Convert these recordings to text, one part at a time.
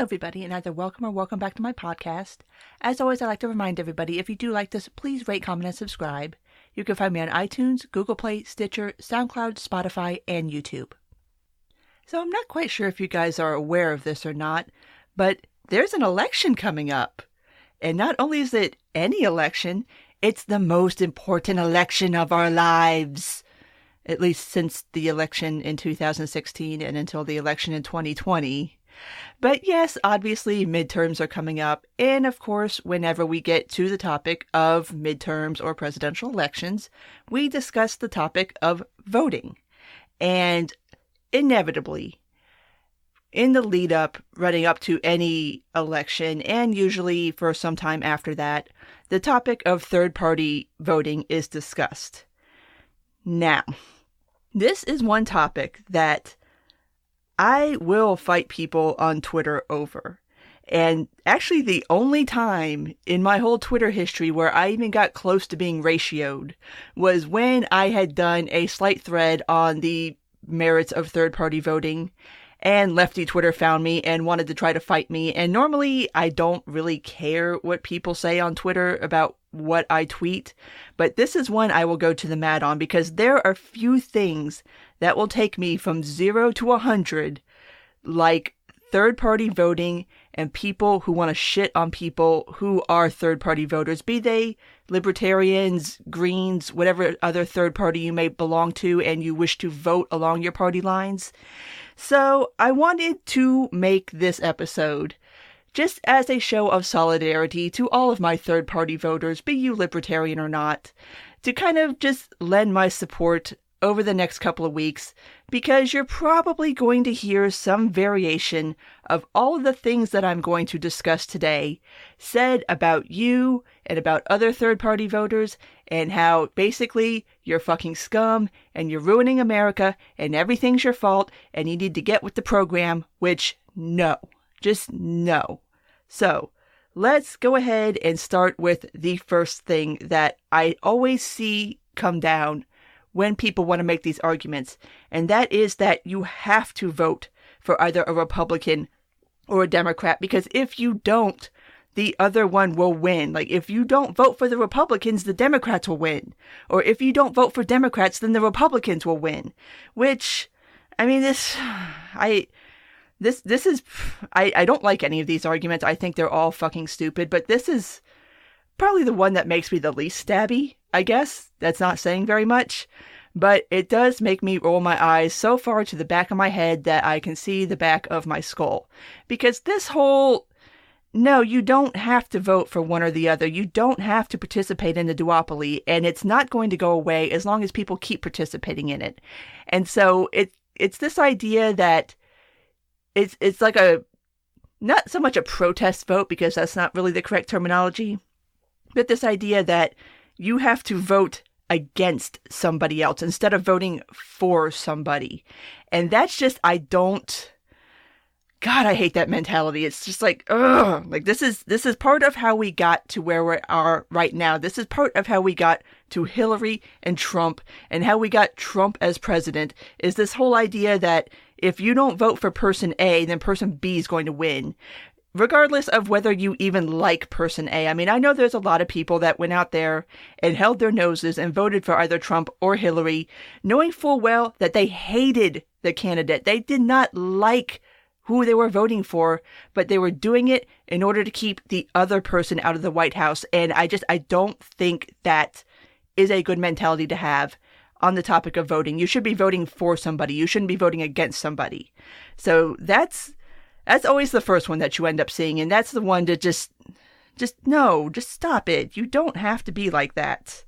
Hello, everybody, and either welcome or welcome back to my podcast. As always, I'd like to remind everybody, if you do like this, please rate, comment, and subscribe. You can find me on iTunes, Google Play, Stitcher, SoundCloud, Spotify, and YouTube. So I'm not quite sure if you guys are aware of this or not, but there's an election coming up. And not only is it any election, it's the most important election of our lives. At least since the election in 2016 and until the election in 2020. But yes, obviously midterms are coming up. And of course, whenever we get to the topic of midterms or presidential elections, we discuss the topic of voting. And inevitably, in the lead up, running up to any election, and usually for some time after that, the topic of third-party voting is discussed. Now, this is one topic that I will fight people on Twitter over. And actually the only time in my whole Twitter history where I even got close to being ratioed was when I had done a slight thread on the merits of third-party voting, and Lefty Twitter found me and wanted to try to fight me. And normally I don't really care what people say on Twitter about what I tweet, but this is one I will go to the mat on because there are few things that will take me from 0 to 100, like third-party voting and people who want to shit on people who are third-party voters, be they libertarians, greens, whatever other third party you may belong to and you wish to vote along your party lines. So I wanted to make this episode just as a show of solidarity to all of my third-party voters, be you libertarian or not, to kind of just lend my support over the next couple of weeks, because you're probably going to hear some variation of all of the things that I'm going to discuss today said about you and about other third-party voters, and how basically you're fucking scum and you're ruining America and everything's your fault and you need to get with the program, which no, just no. So let's go ahead and start with the first thing that I always see come down when people want to make these arguments, and that is that you have to vote for either a Republican or a Democrat, because if you don't, the other one will win. Like, if you don't vote for the Republicans, the Democrats will win. Or if you don't vote for Democrats, then the Republicans will win. Which, I mean, I don't like any of these arguments. I think they're all fucking stupid, but this is probably the one that makes me the least stabby, I guess. That's not saying very much, but it does make me roll my eyes so far to the back of my head that I can see the back of my skull. Because this whole, no, you don't have to vote for one or the other. You don't have to participate in the duopoly, and it's not going to go away as long as people keep participating in it. And so it's this idea that it's like not so much a protest vote, because that's not really the correct terminology, but this idea that you have to vote against somebody else instead of voting for somebody. And that's just, God, I hate that mentality. It's just like, ugh. Like, this is part of how we got to where we are right now. This is part of how we got to Hillary and Trump, and how we got Trump as president, is this whole idea that if you don't vote for person A, then person B is going to win, regardless of whether you even like person A. I mean, I know there's a lot of people that went out there and held their noses and voted for either Trump or Hillary, knowing full well that they hated the candidate. They did not like who they were voting for, but they were doing it in order to keep the other person out of the White House. And I don't think that is a good mentality to have on the topic of voting. You should be voting for somebody. You shouldn't be voting against somebody. So that's always the first one that you end up seeing. And that's the one to just stop it. You don't have to be like that.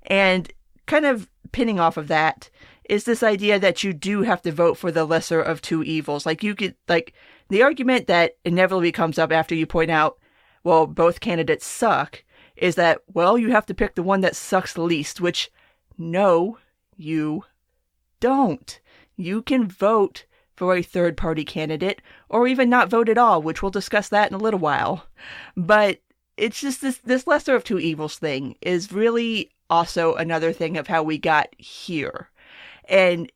And kind of pinning off of that is this idea that you do have to vote for the lesser of two evils. Like, you could, like, the argument that inevitably comes up after you point out, well, both candidates suck, is that, well, you have to pick the one that sucks the least, which, no, you don't. You can vote for a third-party candidate, or even not vote at all, which we'll discuss that in a little while. But it's just this lesser of two evils thing is really also another thing of how we got here. And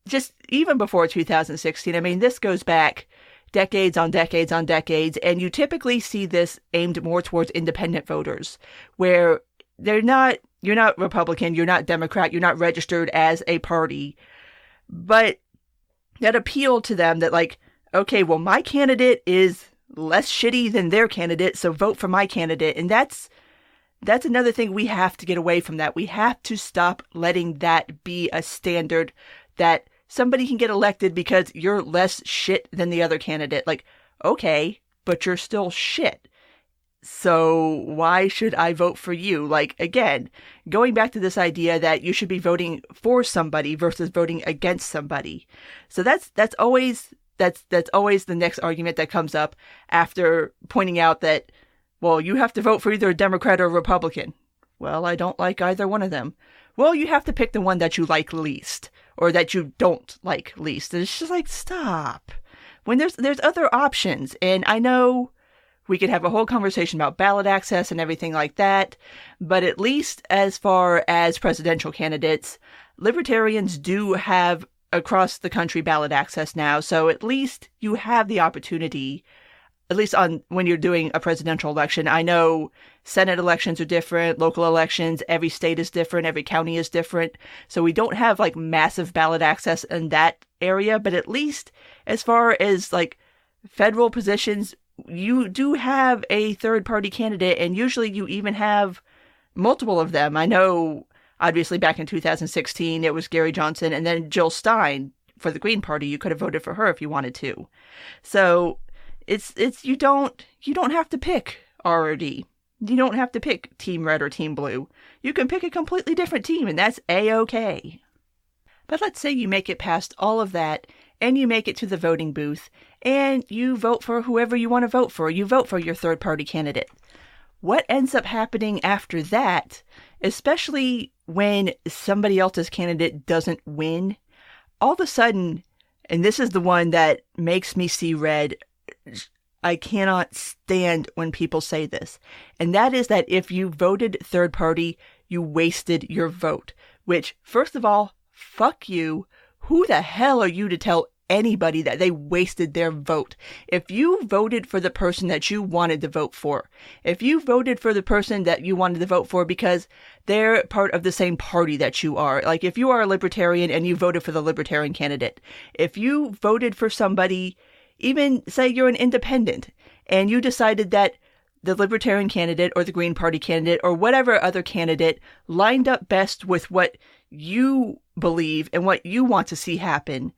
just even before 2016, I mean, this goes back decades on decades on decades. And you typically see this aimed more towards independent voters, where you're not Republican, you're not Democrat, you're not registered as a party, but that appeal to them that like, okay, well, my candidate is less shitty than their candidate, so vote for my candidate. And that's another thing we have to get away from that. We have to stop letting that be a standard that somebody can get elected because you're less shit than the other candidate. Like, okay, but you're still shit. So why should I vote for you? Like, again, going back to this idea that you should be voting for somebody versus voting against somebody. So that's always the next argument that comes up after pointing out that, well, you have to vote for either a Democrat or a Republican. Well, I don't like either one of them. Well, you have to pick the one that you like least, or that you don't like least. And it's just like, stop. When there's other options, and I know we could have a whole conversation about ballot access and everything like that, but at least as far as presidential candidates, libertarians do have across the country ballot access now. So at least you have the opportunity, at least on when you're doing a presidential election. I know Senate elections are different, local elections, every state is different, every county is different. So we don't have like massive ballot access in that area, but at least as far as like federal positions, you do have a third party candidate, and usually you even have multiple of them. I know, obviously, back in 2016, it was Gary Johnson and then Jill Stein for the Green Party. You could have voted for her if you wanted to. So it's you don't have to pick R or D. You don't have to pick Team Red or Team Blue. You can pick a completely different team, and that's A-okay. But let's say you make it past all of that, and you make it to the voting booth, and you vote for whoever you want to vote for. You vote for your third-party candidate. What ends up happening after that, especially when somebody else's candidate doesn't win, all of a sudden, and this is the one that makes me see red, I cannot stand when people say this, and that is that if you voted third-party, you wasted your vote, which, first of all, fuck you. Who the hell are you to tell anybody that they wasted their vote? If you voted for the person that you wanted to vote for, if you voted for the person that you wanted to vote for because they're part of the same party that you are, like if you are a libertarian and you voted for the libertarian candidate, if you voted for somebody, even say you're an independent, and you decided that the libertarian candidate or the Green Party candidate or whatever other candidate lined up best with what you believe and what you want to see happen,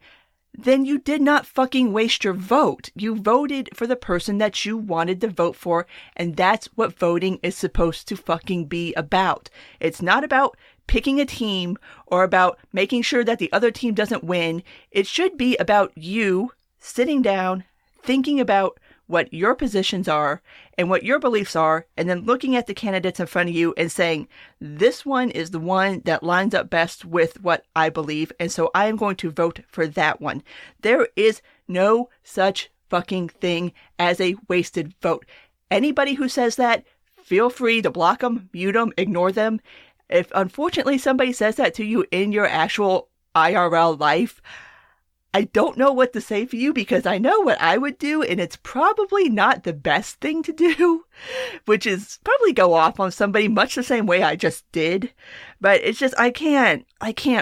then you did not fucking waste your vote. You voted for the person that you wanted to vote for, and that's what voting is supposed to fucking be about. It's not about picking a team or about making sure that the other team doesn't win. It should be about you sitting down, thinking about what your positions are and what your beliefs are, and then looking at the candidates in front of you and saying, this one is the one that lines up best with what I believe, and so I am going to vote for that one. There is no such fucking thing as a wasted vote. Anybody who says that, feel free to block them, mute them, ignore them. If unfortunately somebody says that to you in your actual IRL life, I don't know what to say for you, because I know what I would do, and it's probably not the best thing to do, which is probably go off on somebody much the same way I just did. But it's just, I can't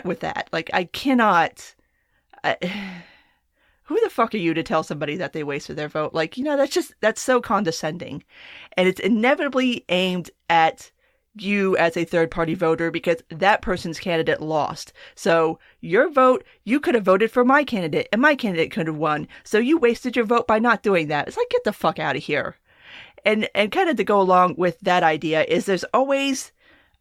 with that. Like, I cannot. Who the fuck are you to tell somebody that they wasted their vote? Like, that's so condescending. And it's inevitably aimed at you as a third-party voter because that person's candidate lost. So your vote, you could have voted for my candidate and my candidate could have won. So you wasted your vote by not doing that. It's like, get the fuck out of here. And kind of to go along with that idea is there's always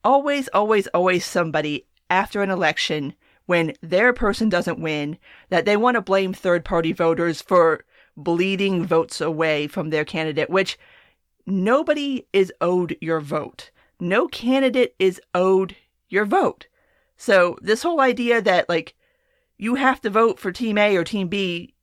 somebody after an election when their person doesn't win that they want to blame third-party voters for bleeding votes away from their candidate, which nobody is owed your vote. No candidate is owed your vote. So this whole idea that, like, you have to vote for Team A or Team B,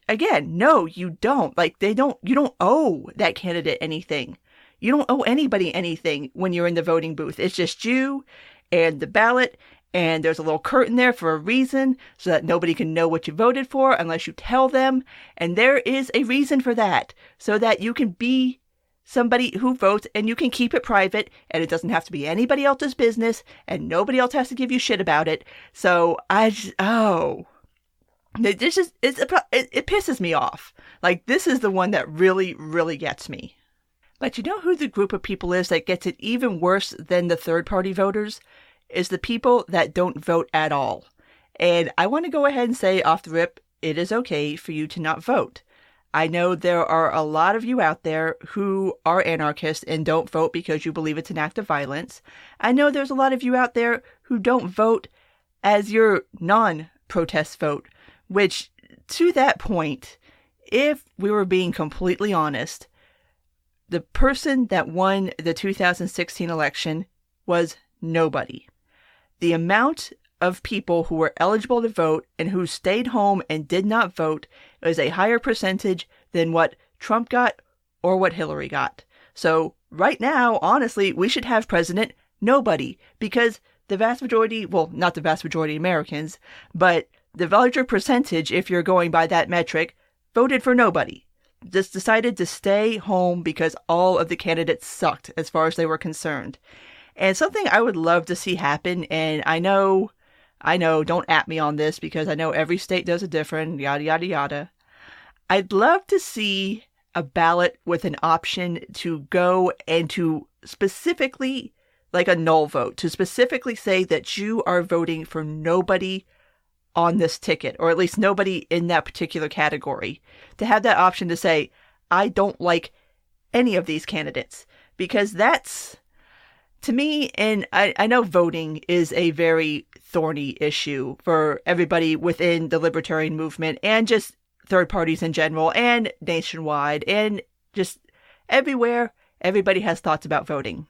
again, no, you don't. Like, you don't owe that candidate anything. You don't owe anybody anything when you're in the voting booth. It's just you and the ballot and there's a little curtain there for a reason so that nobody can know what you voted for unless you tell them. And there is a reason for that, so that you can be somebody who votes and you can keep it private and it doesn't have to be anybody else's business and nobody else has to give you shit about it. So it pisses me off. Like, this is the one that really, really gets me. But you know who the group of people is that gets it even worse than the third-party voters? Is the people that don't vote at all. And I want to go ahead and say off the rip, it is okay for you to not vote. I know there are a lot of you out there who are anarchists and don't vote because you believe it's an act of violence. I know there's a lot of you out there who don't vote as your non-protest vote, which, to that point, if we were being completely honest, the person that won the 2016 election was nobody. The amount of people who were eligible to vote and who stayed home and did not vote is a higher percentage than what Trump got or what Hillary got. So right now, honestly, we should have President Nobody, because the vast majority, well, not the vast majority of Americans, but the larger percentage, if you're going by that metric, voted for nobody. Just decided to stay home because all of the candidates sucked as far as they were concerned. And something I would love to see happen, and I know, don't at me on this because I know every state does it different, yada, yada, yada. I'd love to see a ballot with an option to go and to specifically, like a null vote, to specifically say that you are voting for nobody on this ticket, or at least nobody in that particular category. To have that option to say, I don't like any of these candidates. Because that's, to me, and I know voting is a very thorny issue for everybody within the libertarian movement and just third parties in general and nationwide and just everywhere. Everybody has thoughts about voting.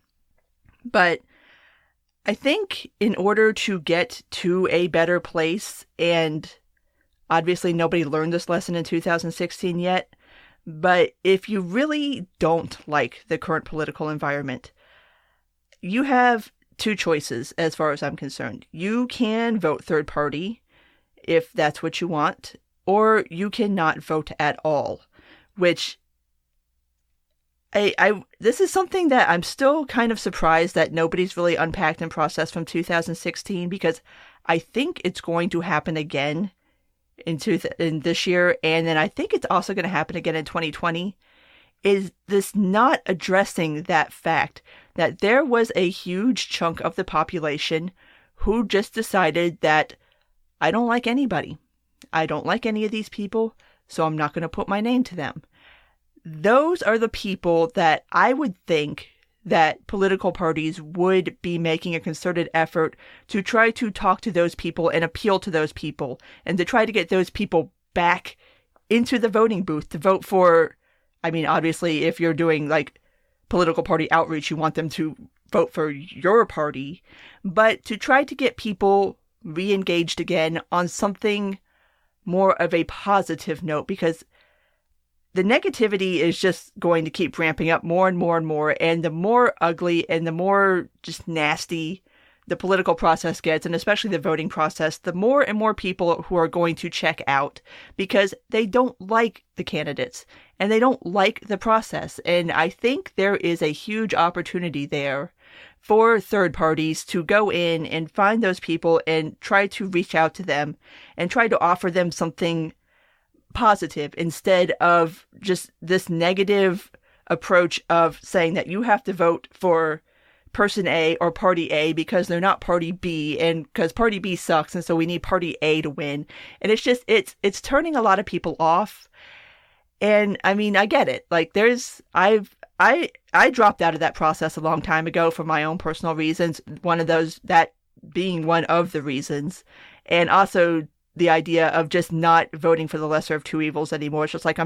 But I think in order to get to a better place, and obviously nobody learned this lesson in 2016 yet, but if you really don't like the current political environment, you have two choices as far as I'm concerned. You can vote third party if that's what you want, or you cannot vote at all, which this is something that I'm still kind of surprised that nobody's really unpacked and processed from 2016, because I think it's going to happen again in this year, and then I think it's also going to happen again in 2020, is this not addressing that fact that there was a huge chunk of the population who just decided that I don't like anybody. I don't like any of these people, so I'm not going to put my name to them. Those are the people that I would think that political parties would be making a concerted effort to try to talk to those people and appeal to those people and to try to get those people back into the voting booth to vote for. I mean, obviously, if you're doing like political party outreach, you want them to vote for your party, but to try to get people re-engaged again on something more of a positive note, because the negativity is just going to keep ramping up more and more and more, and the more ugly and the more just nasty the political process gets, and especially the voting process, the more and more people who are going to check out because they don't like the candidates and they don't like the process. And I think there is a huge opportunity there for third parties to go in and find those people and try to reach out to them and try to offer them something positive instead of just this negative approach of saying that you have to vote for person A or party A because they're not party B, and because party B sucks and so we need party A to win. And it's just it's turning a lot of people off. And I mean, I get it. Like I dropped out of that process a long time ago for my own personal reasons, that being one of the reasons, and also the idea of just not voting for the lesser of two evils anymore. It's just like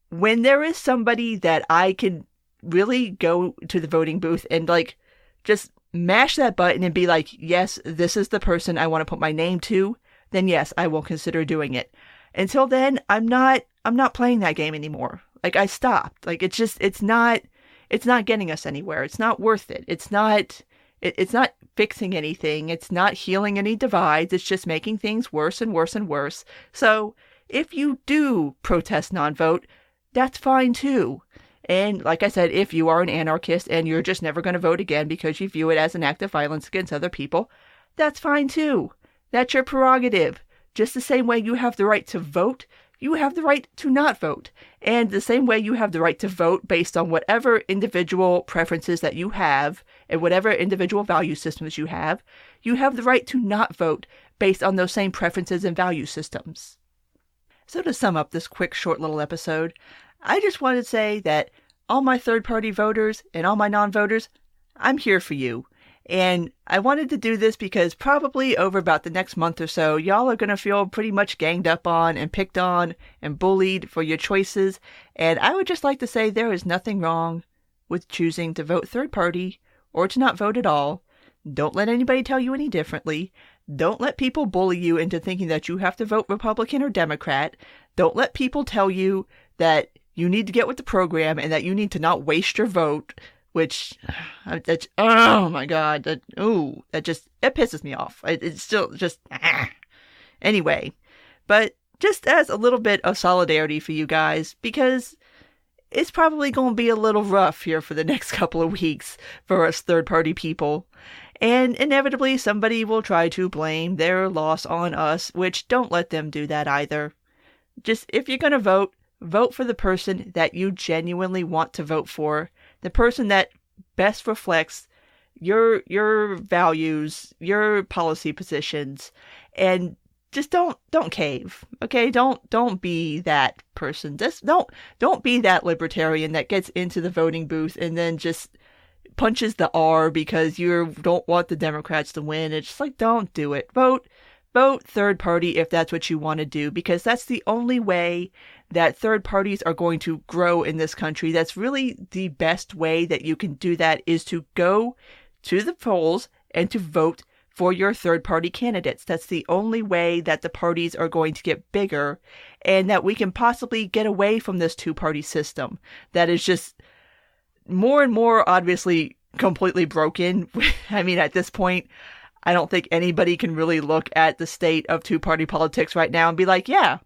when there is somebody that I can really go to the voting booth and like just mash that button and be like, yes, this is the person I want to put my name to, then yes, I will consider doing it. Until then, I'm not playing that game anymore. Like, I stopped. Like, it's not getting us anywhere. It's not worth it. It's not fixing anything. It's not healing any divides. It's just making things worse and worse and worse. So if you do protest non-vote, that's fine too. And like I said, if you are an anarchist and you're just never going to vote again because you view it as an act of violence against other people, that's fine too. That's your prerogative. Just the same way you have the right to vote, you have the right to not vote. And the same way you have the right to vote based on whatever individual preferences that you have and whatever individual value systems you have the right to not vote based on those same preferences and value systems. So to sum up this quick, short little episode, I just want to say that all my third-party voters and all my non-voters, I'm here for you. And I wanted to do this because probably over about the next month or so, y'all are going to feel pretty much ganged up on and picked on and bullied for your choices. And I would just like to say there is nothing wrong with choosing to vote third party or to not vote at all. Don't let anybody tell you any differently. Don't let people bully you into thinking that you have to vote Republican or Democrat. Don't let people tell you that you need to get with the program and that you need to not waste your vote. Which, oh my God, it pisses me off. It's still just, Anyway, but just as a little bit of solidarity for you guys, because it's probably going to be a little rough here for the next couple of weeks for us third-party people. And inevitably, somebody will try to blame their loss on us, which don't let them do that either. Just, if you're going to vote for the person that you genuinely want to vote for. The person that best reflects your values, your policy positions, and just don't cave. Okay? Don't be that person. Just don't be that libertarian that gets into the voting booth and then just punches the R because you don't want the Democrats to win. It's just like, don't do it. Vote third party if that's what you want to do, because that's the only way that third parties are going to grow in this country. That's really the best way that you can do that, is to go to the polls and to vote for your third party candidates. That's the only way that the parties are going to get bigger and that we can possibly get away from this two-party system that is just more and more obviously completely broken. I mean, at this point, I don't think anybody can really look at the state of two-party politics right now and be like, yeah,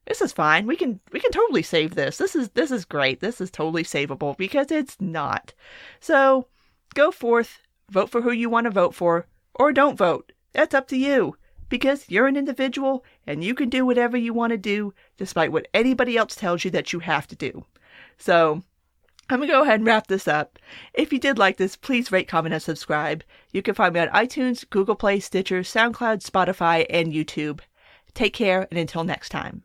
this is fine. We can totally save this. This is great. This is totally savable, because it's not. So go forth, vote for who you want to vote for, or don't vote. That's up to you, because you're an individual and you can do whatever you want to do despite what anybody else tells you that you have to do. So I'm going to go ahead and wrap this up. If you did like this, please rate, comment, and subscribe. You can find me on iTunes, Google Play, Stitcher, SoundCloud, Spotify, and YouTube. Take care, and until next time.